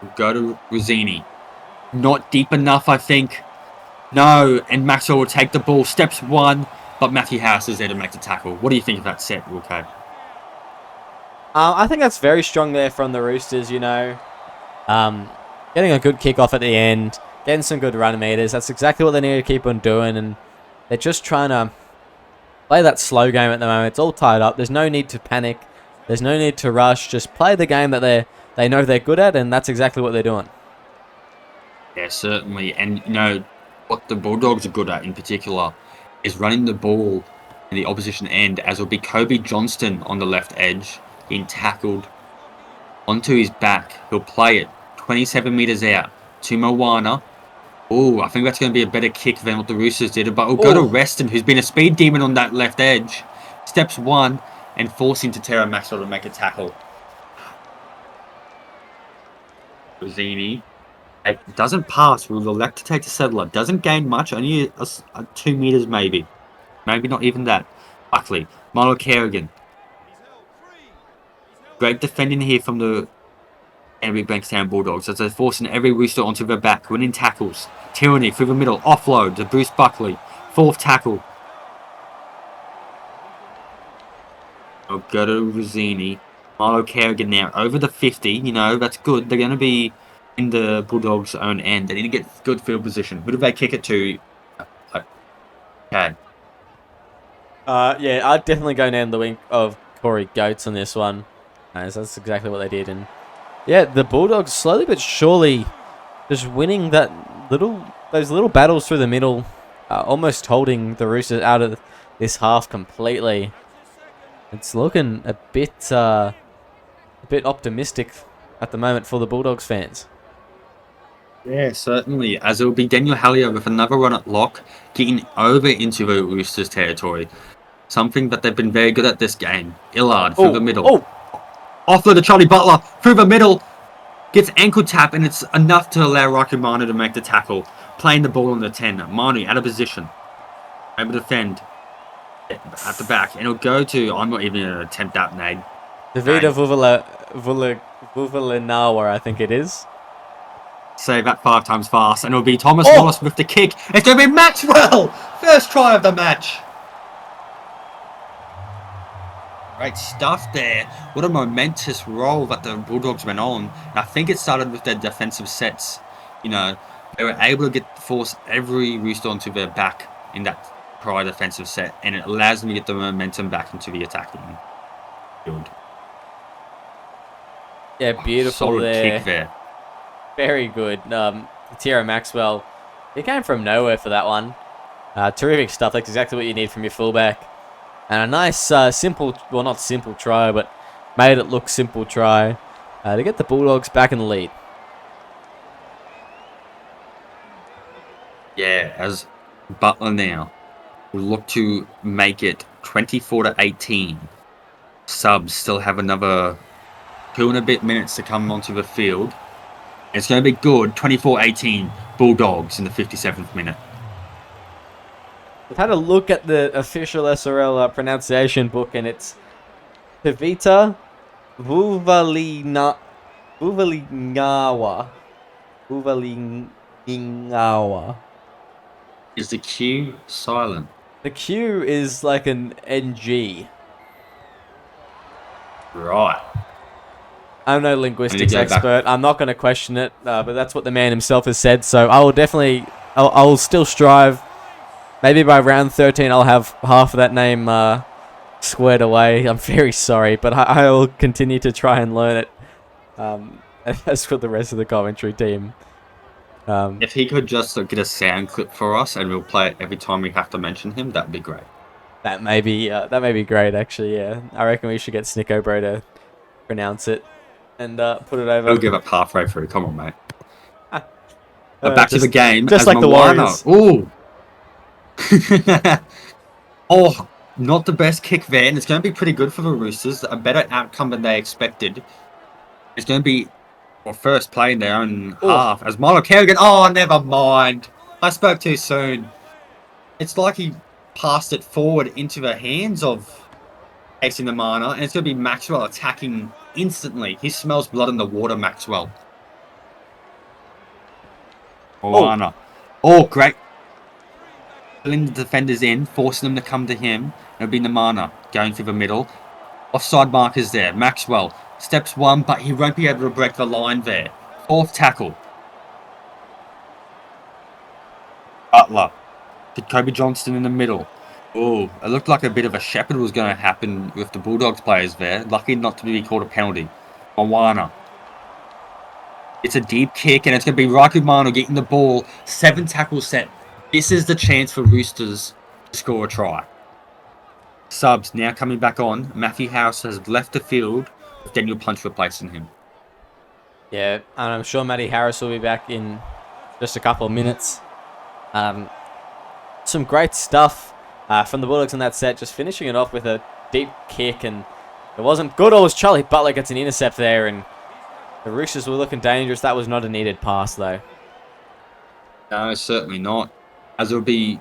We'll go to Rossini. Not deep enough, I think. No, and Maxwell will take the ball. Steps one, but Matthew Harris is there to make the tackle. What do you think of that set, Wilco? I think that's very strong there from the Roosters, you know. Getting a good kick off at the end. Getting some good run meters. That's exactly what they need to keep on doing. And they're just trying to play that slow game at the moment. It's all tied up. There's no need to panic. There's no need to rush. Just play the game that they know they're good at, and that's exactly what they're doing. Yeah, certainly. And, you know, what the Bulldogs are good at in particular is running the ball in the opposition end, as will be Kobe Johnston on the left edge, being tackled onto his back. He'll play it 27 metres out to Moana. Oh, I think that's going to be a better kick than what the Roosters did. But we'll go to Reston, who's been a speed demon on that left edge. Steps one and forcing to Tara Maxwell to make a tackle. Rossini. It doesn't pass. We'll elect to take the settler. Doesn't gain much. Only 2 metres maybe. Maybe not even that. Buckley. Milo Kerrigan. Great defending here from the Henry Bankstown Bulldogs as they're forcing every Rooster onto their back. Winning tackles. Tyranny through the middle. Offload to Bruce Buckley. 4th tackle. I'll go to Rossini. Milo Kerrigan now over the 50. You know, that's good. They're going to be in the Bulldogs' own end. They need to get good field position. Who do they kick it to? Okay. Yeah, I'd definitely go down the wing of Corey Goats on this one. As that's exactly what they did. And yeah, the Bulldogs slowly but surely just winning those little battles through the middle, almost holding the Roosters out of this half completely. It's looking a bit optimistic at the moment for the Bulldogs fans. Yeah, certainly. As it will be Daniel Hallier with another run at lock, getting over into the Roosters territory. Something that they've been very good at this game. Illard through the middle. Oh! Offload to Charlie Butler through the middle. Gets ankle tap, and it's enough to allow Raku Manu to make the tackle. Playing the ball on the 10. Manu out of position. Able to defend at the back. And it'll go to... I'm not even going to attempt that name. Davida Vuvalinawa, I think it is. Say that 5 times fast. And it'll be Thomas Wallace with the kick. It's going to be Maxwell! First try of the match. Great stuff there. What a momentous role that the Bulldogs went on. And I think it started with their defensive sets. You know, they were able to force every Rooster onto their back in that prior defensive set. And it allows them to get the momentum back into the attacking field. Yeah, beautiful solid there. Kick there. Very good. Tiro Maxwell, he came from nowhere for that one. Terrific stuff. That's exactly what you need from your fullback. And a nice, simple, well, not simple try, but made it look simple try to get the Bulldogs back in the lead. Yeah, as Butler now will look to make it 24-18. Subs still have another 2 and a bit minutes to come onto the field. It's going to be good. 24-18 Bulldogs in the 57th minute. We've had a look at the official SRL pronunciation book, and it's Pavita Vuvalinawa. Is the Q silent? The Q is like an NG. Right. I'm no linguistics expert. I'm not going to question it, but that's what the man himself has said. So I will definitely, I'll still strive. Maybe by round 13, I'll have half of that name squared away. I'm very sorry, but I will continue to try and learn it. As for the rest of the commentary team. If he could just get a sound clip for us and we'll play it every time we have to mention him, that'd be great. That may be great, actually, yeah. I reckon we should get Snicko Bro to pronounce it and put it over. I'll give up halfway through. Come on, mate. Back to the game. Just like Moana. the Warriors. Ooh. Oh, not the best kick there, and it's going to be pretty good for the Roosters. A better outcome than they expected. It's going to be first play in their own half as Milo Kerrigan. Oh, never mind. I spoke too soon. It's like he passed it forward into the hands of Casey Namana, and it's going to be Maxwell attacking instantly. He smells blood in the water, Maxwell. Moana. Oh, great. Pulling the defenders in, forcing them to come to him. It'll be Namana going through the middle. Offside markers there. Maxwell steps one, but he won't be able to break the line there. 4th tackle. Butler. To Kobe Johnston in the middle. Oh, it looked like a bit of a shepherd was going to happen with the Bulldogs players there. Lucky not to be called a penalty. Moana. It's a deep kick, and it's going to be Raku Manu getting the ball. 7 tackle set. This is the chance for Roosters to score a try. Subs now coming back on. Matthew House has left the field with Daniel Punch replacing him. Yeah, and I'm sure Matty Harris will be back in just a couple of minutes. Some great stuff from the Bulldogs in that set, just finishing it off with a deep kick, and it wasn't good. Or was Charlie Butler gets an intercept there, and the Roosters were looking dangerous. That was not a needed pass, though. No, certainly not. As it will be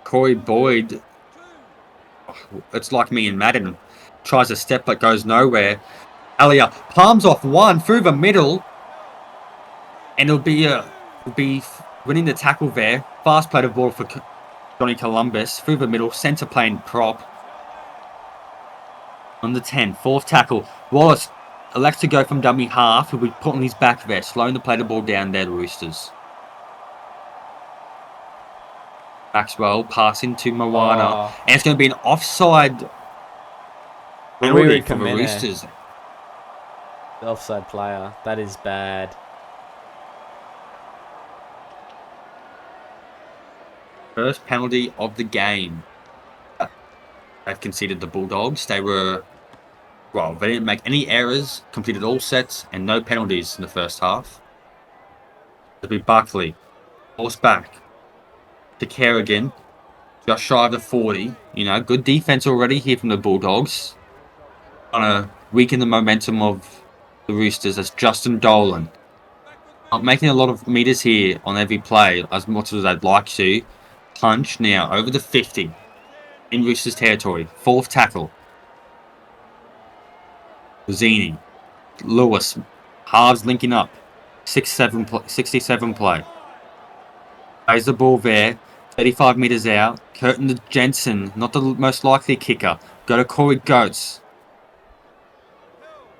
Corey Boyd. It's like me and Madden. Tries a step but goes nowhere. Alia palms off one through the middle. And it'll be winning the tackle there. Fast play to ball for Johnny Columbus. Through the middle. Centre plane prop. On the 10. 4th tackle. Wallace elects to go from dummy half. He'll be putting his back there. Slowing the play to ball down there, the Roosters. Maxwell passing to Moana. And it's going to be an offside penalty for the Roosters. The offside player. That is bad. First penalty of the game. They've conceded the Bulldogs. They were Well, they didn't make any errors, completed all sets, and no penalties in the first half. It'll be Buckley. Force back to Kerrigan. Just shy of the 40. Good defense already here from the Bulldogs. Trying to weaken the momentum of the Roosters as Justin Dolan. Not making a lot of meters here on every play as much as I'd like to. Punch now over the 50 in Roosters territory. Fourth tackle. Zini. Lewis. Halves linking up. 67 play. Plays the ball there. 35 meters out. Curtin to Jensen. Not the most likely kicker. Go to Corey Goetz.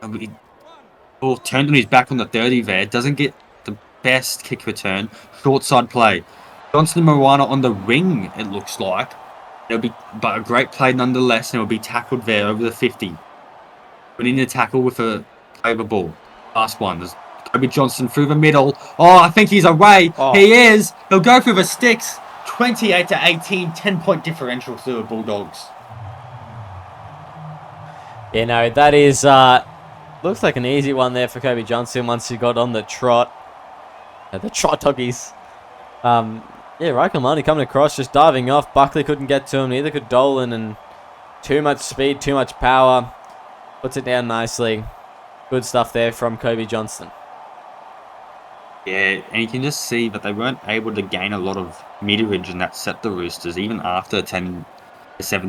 Turned on his back on the 30 there. Doesn't get the best kick return. Short side play. Johnson and Moana on the wing, it looks like. But a great play nonetheless, and it'll be tackled there over the 50. Winning the tackle with a over ball. Last one. There's Kobe Johnson through the middle. Oh, I think he's away. Oh. He is. He'll go through the sticks. 28-18, 10-point differential to the Bulldogs. Yeah, no, that is... looks like an easy one there for Kobe Johnson once he got on the trot. The trot doggies. Yeah, Raikkonen coming across, just diving off. Buckley couldn't get to him, neither could Dolan, and too much speed, too much power. Puts it down nicely. Good stuff there from Kobe Johnson. Yeah, and you can just see that they weren't able to gain a lot of meterage in that set, the Roosters, even after a 10-7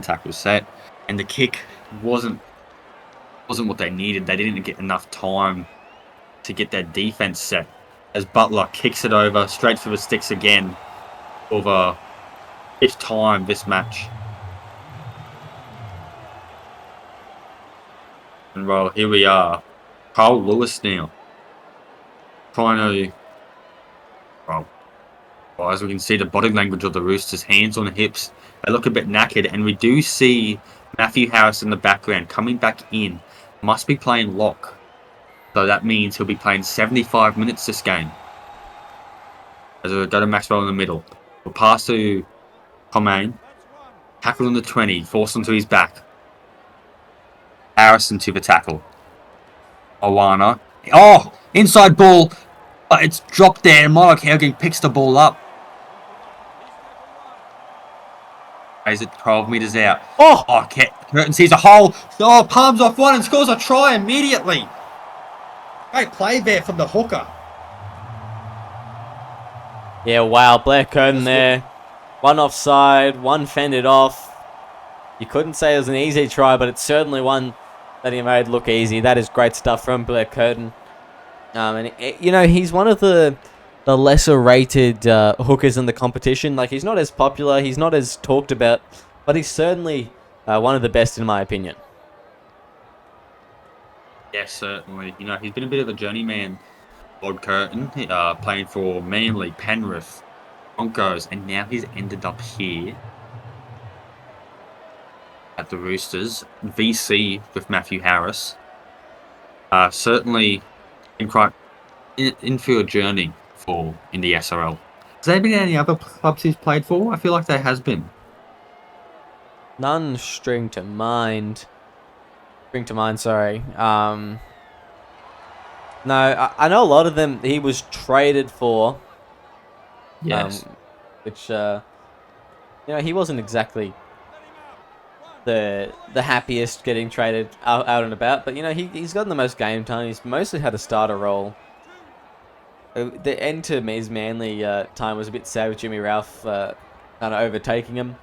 tackle set. And the kick wasn't what they needed. They didn't get enough time to get their defense set. As Butler kicks it over straight for the sticks again for the 5th time this match. And well, here we are. Carl Lewis now. Trying to... Well, as we can see, the body language of the Roosters, hands on hips. They look a bit knackered. And we do see Matthew Harris in the background coming back in. Must be playing lock. So that means he'll be playing 75 minutes this game. As we go to Maxwell in the middle. We'll pass to Comain. Tackle on the 20. Force him to his back. Harrison to the tackle. Owana. Oh! Inside ball. But it's dropped there. Mike Haugen picks the ball up. Plays it 12 metres out. Oh! Curtin sees a hole. Oh, palms off one and scores a try immediately. Great play there from the hooker. Yeah, wow. Blair Curtin there. One offside, one fended off. You couldn't say it was an easy try, but it's certainly one that he made look easy. That is great stuff from Blair Curtin. He's one of the lesser rated hookers in the competition. Like, he's not as popular, he's not as talked about, but he's certainly one of the best in my opinion. Yes, certainly. He's been a bit of a journeyman, Lord Curtin, playing for Manly, Penrith, Broncos, and now he's ended up here at the Roosters. VC with Matthew Harris. Certainly in for a journey in the SRL. Has there been any other clubs he's played for? I feel like there has been. None spring to mind, sorry. No, I know a lot of them he was traded for. Yes. Which, he wasn't exactly the happiest getting traded out and about. But, he's gotten the most game time. He's mostly had a starter role. The end to his Manly time was a bit sad with Jimmy Ralph kind of overtaking him.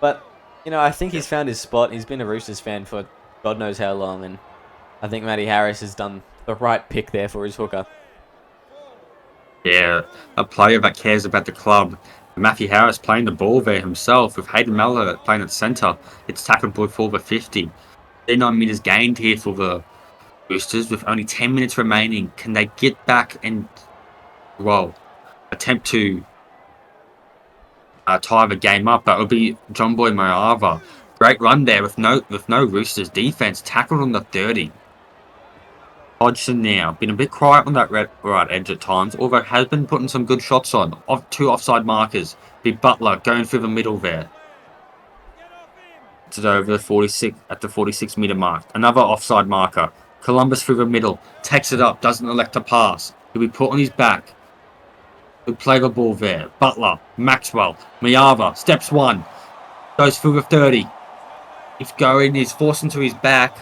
But, I think he's found his spot. He's been a Roosters fan for God knows how long. And I think Matty Harris has done the right pick there for his hooker. Yeah, a player that cares about the club. Matthew Harris playing the ball there himself with Hayden Mellor playing at centre. It's tackled for the 50. 39 metres gained here for the Roosters with only 10 minutes remaining. Can they get back and, attempt to tie the game up? That would be John Boy Moava. Great run there with no Roosters defence. Tackled on the 30. Hodgson now, been a bit quiet on that right edge at times, although has been putting some good shots on. Two offside markers. Big Butler going through the middle there. It's over the 46 at the 46-meter mark. Another offside marker. Columbus through the middle. Takes it up. Doesn't elect to pass. He'll be put on his back. He'll play the ball there. Butler. Maxwell. Miava. Steps one. Goes through the 30. He's going. He's forced into his back.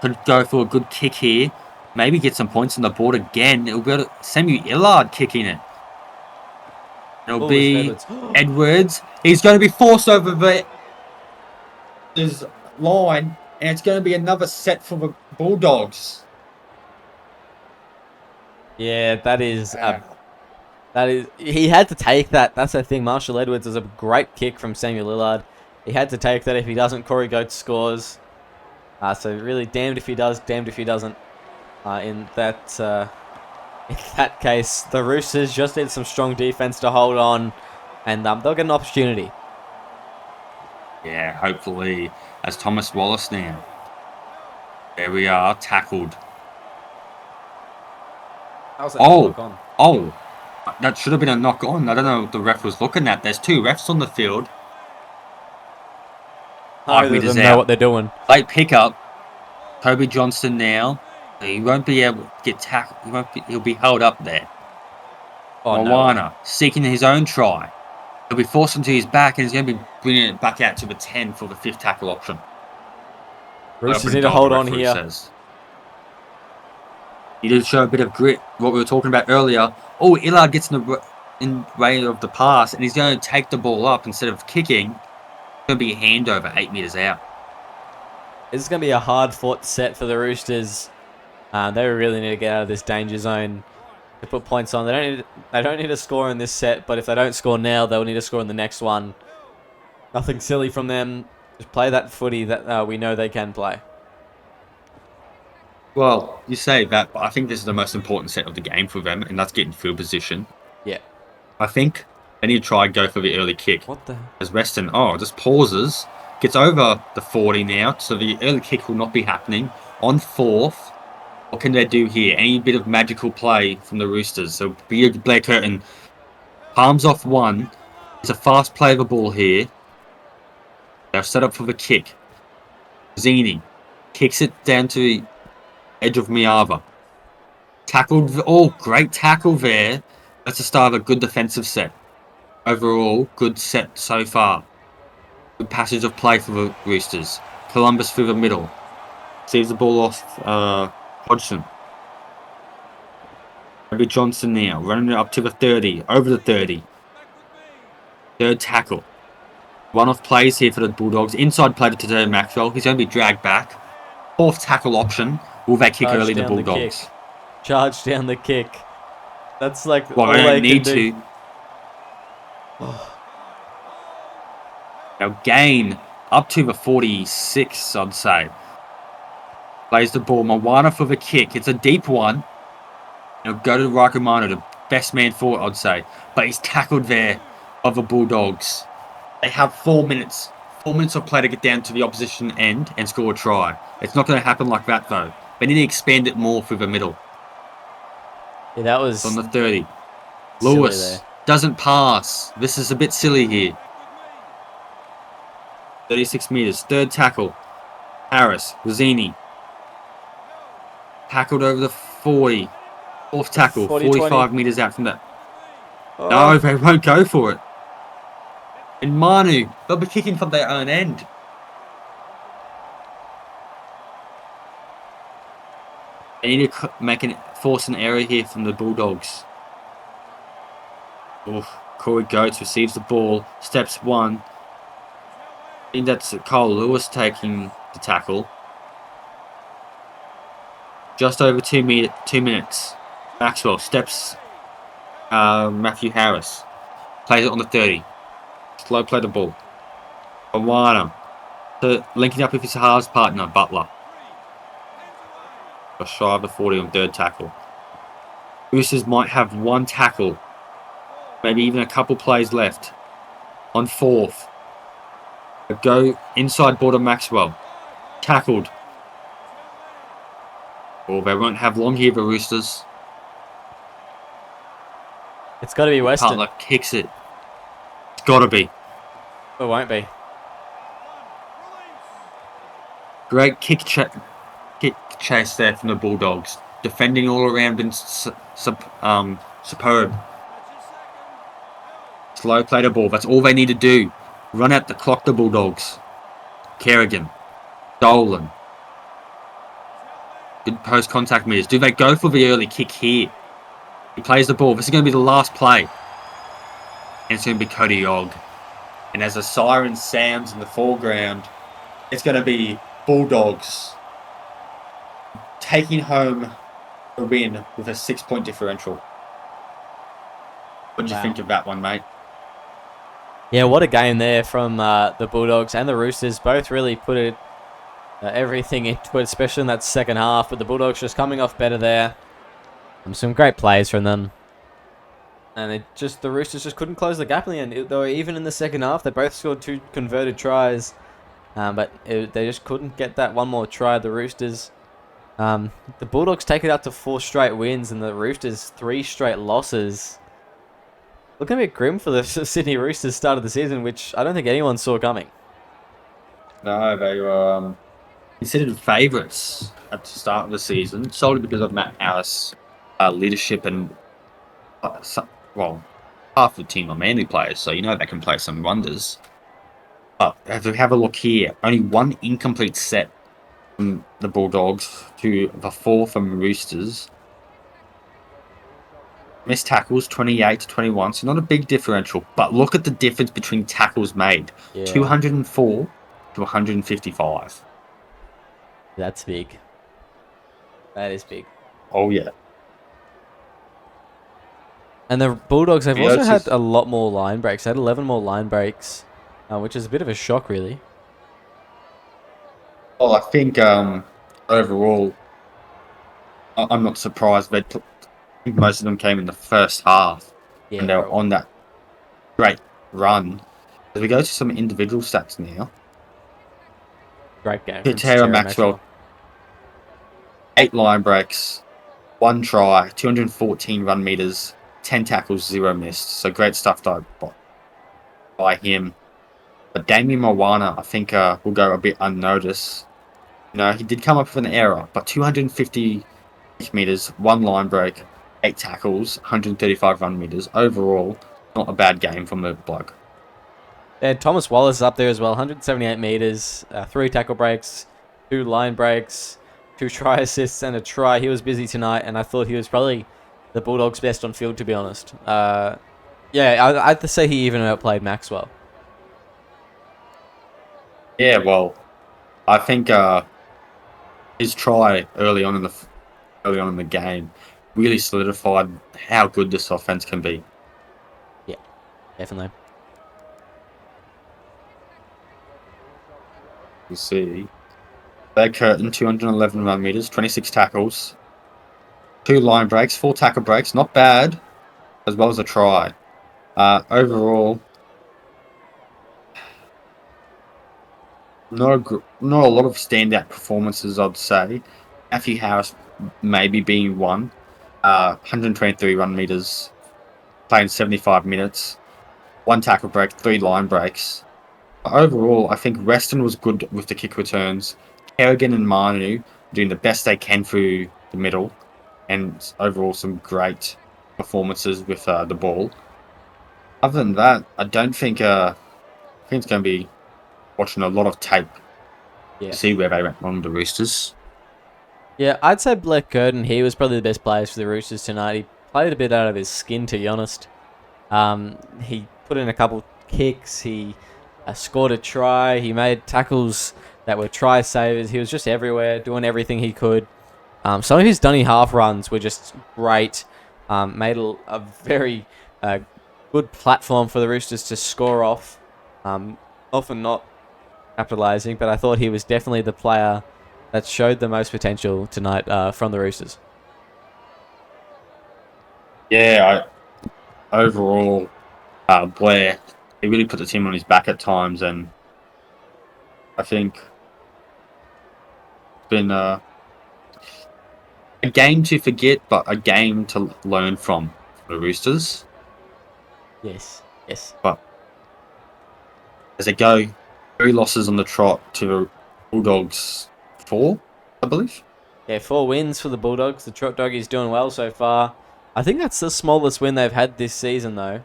Could go for a good kick here. Maybe get some points on the board again. It'll be Samuel Illard kicking it. It'll be Edwards. He's going to be forced over his line, and it's going to be another set for the Bulldogs. Yeah, that is. He had to take that. That's the thing. Marshall Edwards is a great kick from Samuel Lillard. He had to take that. If he doesn't, Corey Goetz scores. So really, damned if he does, damned if he doesn't. In that case, the Roosters just need some strong defense to hold on, and they'll get an opportunity. Yeah, hopefully, as Thomas Wallace now. There we are, tackled. Oh, that should have been a knock on. I don't know what the ref was looking at. There's two refs on the field. Neither of them know what they're doing. Late pickup. Kobe Johnston now. He won't be able to get tackled. He'll be held up there. Moana seeking his own try. He'll be forced into his back, and he's going to be bringing it back out to the 10 for the 5th tackle option. Roosters need to hold on here. He did show a bit of grit, what we were talking about earlier. Oh, Illard gets in the way of the pass, and he's going to take the ball up instead of kicking. It's going to be a handover 8 meters out. This is going to be a hard-fought set for the Roosters. They really need to get out of this danger zone to put points on. They don't need to score in this set, but if they don't score now, they'll need to score in the next one. Nothing silly from them. Just play that footy that we know they can play. Well, you say that, but I think this is the most important set of the game for them, and that's getting field position. Yeah. I think they need to try and go for the early kick. What the? As Weston, just pauses, gets over the 40 now, so the early kick will not be happening. On 4th, what can they do here? Any bit of magical play from the Roosters. So Blair Curtin palms off one. It's a fast play of the ball here. They're set up for the kick. Zini kicks it down to the edge of Miava. Tackled. Oh, great tackle there. That's the start of a good defensive set. Overall, good set so far. Good passage of play for the Roosters. Columbus through the middle. Sees the ball off Hodgson. Maybe Johnson now. Running it up to the 30. Over the 30. Third tackle. One-off plays here for the Bulldogs. Inside play to Maxwell. He's going to be dragged back. 4th tackle option. Will they kick early, the Bulldogs? Charge down the kick. That's like all they need to. Now gain up to the 46, I'd say. Plays the ball. Moana for the kick. It's a deep one. He'll go to Rakamano, the best man forward, I'd say. But he's tackled there of the Bulldogs. They have 4 minutes. 4 minutes of play to get down to the opposition end and score a try. It's not going to happen like that, though. They need to expand it more through the middle. Yeah, that was... On the 30. Lewis doesn't pass. This is a bit silly here. 36 meters. Third tackle. Harris. Rossini. Tackled over the 40. 4th tackle. 45 meters out from that. No, they won't go for it. And Manu, they'll be kicking from their own end. They need to force an error here from the Bulldogs. Corey Goetz receives the ball, steps one. I think that's Cole Lewis taking the tackle. Just over 2 minutes. Maxwell steps Matthew Harris. Plays it on the 30. Slow play the ball. Awana. Linking up with his halves partner, Butler. Just shy of the 40 on third tackle. Roosters might have one tackle. Maybe even a couple plays left. On 4th. Go inside border Maxwell. Tackled. Oh, they won't have long here, the Roosters. It's got to be Weston. Butler kicks it. It's got to be. It won't be. Great kick chase there from the Bulldogs. Defending all around been superb. Slow play the ball. That's all they need to do. Run out the clock, the Bulldogs. Kerrigan. Dolan. Good post-contact meters. Do they go for the early kick here? He plays the ball. This is going to be the last play. And it's going to be Cody Ogg. And as the siren sounds in the foreground, it's going to be Bulldogs taking home a win with a 6-point differential. What do you think of that one, mate? Yeah, what a game there from the Bulldogs and the Roosters. Both really put everything into it, especially in that second half. But the Bulldogs just coming off better there. Some great plays from them. And the Roosters just couldn't close the gap in the end. They were even in the second half. They both scored 2 converted tries. But they just couldn't get that one more try, the Roosters. The Bulldogs take it up to 4 straight wins, and the Roosters 3 straight losses. Looking a bit grim for the Sydney Roosters start of the season, which I don't think anyone saw coming. No, they were considered favourites at the start of the season, solely because of Matt Harris' leadership and, half the team are Manly players, so you know they can play some wonders. But as we have a look here, only 1 incomplete set from the Bulldogs to the 4 from Roosters. Missed tackles, 28 to 21, so not a big differential. But look at the difference between tackles made. Yeah. 204 to 155. That's big. That is big. Oh, yeah. And the Bulldogs, they've also had a lot more line breaks. They had 11 more line breaks, which is a bit of a shock, really. Well, I think overall, I'm not surprised. I think most of them came in the first half, and they were on that great run. As we go to some individual stats now. Great game. Tara Maxwell, 8 line breaks, 1 try, 214 run meters, 10 tackles, 0 missed. So great stuff by him. But Damien Moana, I think, will go a bit unnoticed. He did come up with an error, but 250 meters, 1 line break, 8 tackles, 135 run meters. Overall, not a bad game from the bloke. Yeah, Thomas Wallace is up there as well, 178 meters, 3 tackle breaks, 2 line breaks, 2 try assists, and a try. He was busy tonight, and I thought he was probably the Bulldogs' best on field, to be honest. I'd have to say he even outplayed Maxwell. Yeah, well, I think his try early on in the game really solidified how good this offense can be. Yeah, definitely. You see, Blair Curtin, 211 run meters, 26 tackles, 2 line breaks, 4 tackle breaks, not bad, as well as a try. Overall, not a lot of standout performances, I'd say. Matthew Harris maybe being one. 123 run meters, playing 75 minutes, 1 tackle break, 3 line breaks. Overall, I think Reston was good with the kick returns. Kerrigan and Manu doing the best they can through the middle, and overall some great performances with the ball. Other than that, I don't think I think it's going to be watching a lot of tape to see where they went wrong, the Roosters. Yeah, I'd say Blair Curtin, he was probably the best player for the Roosters tonight. He played a bit out of his skin, to be honest. He put in a couple kicks. He scored a try. He made tackles that were try savers. He was just everywhere, doing everything he could. Some of his dunny half runs were just great. Made a very good platform for the Roosters to score off. Often not capitalising, but I thought he was definitely the player that showed the most potential tonight from the Roosters. Yeah, overall, Blair, he really put the team on his back at times, and I think it's been a game to forget, but a game to learn from for the Roosters. Yes. But as they go, 3 losses on the trot to the Bulldogs 4, I believe. Yeah, 4 wins for the Bulldogs. The Trot Doggies doing well so far. I think that's the smallest win they've had this season, though.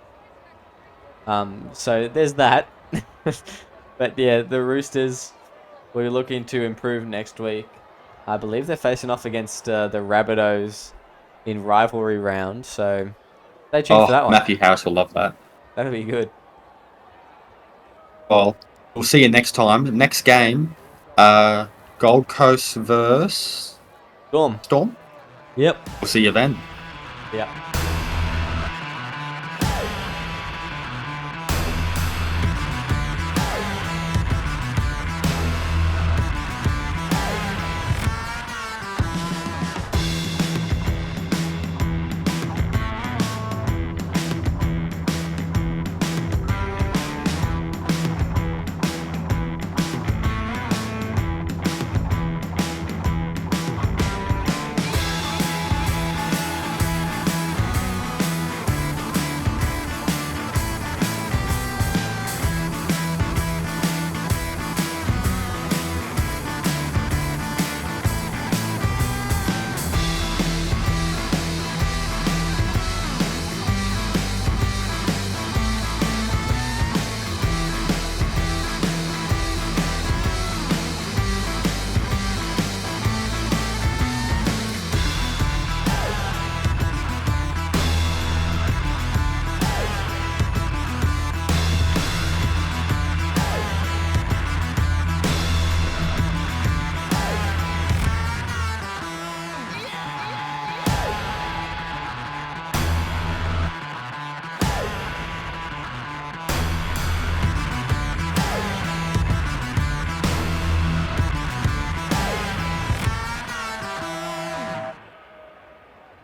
So there's that. But yeah, the Roosters, we're looking to improve next week. I believe they're facing off against the Rabbitohs in rivalry round. So stay tuned for that one. Matthew Harris will love that. That'll be good. Well, we'll see you next time. Next game, Gold Coast versus Storm. Storm. Yep. We'll see you then. Yep.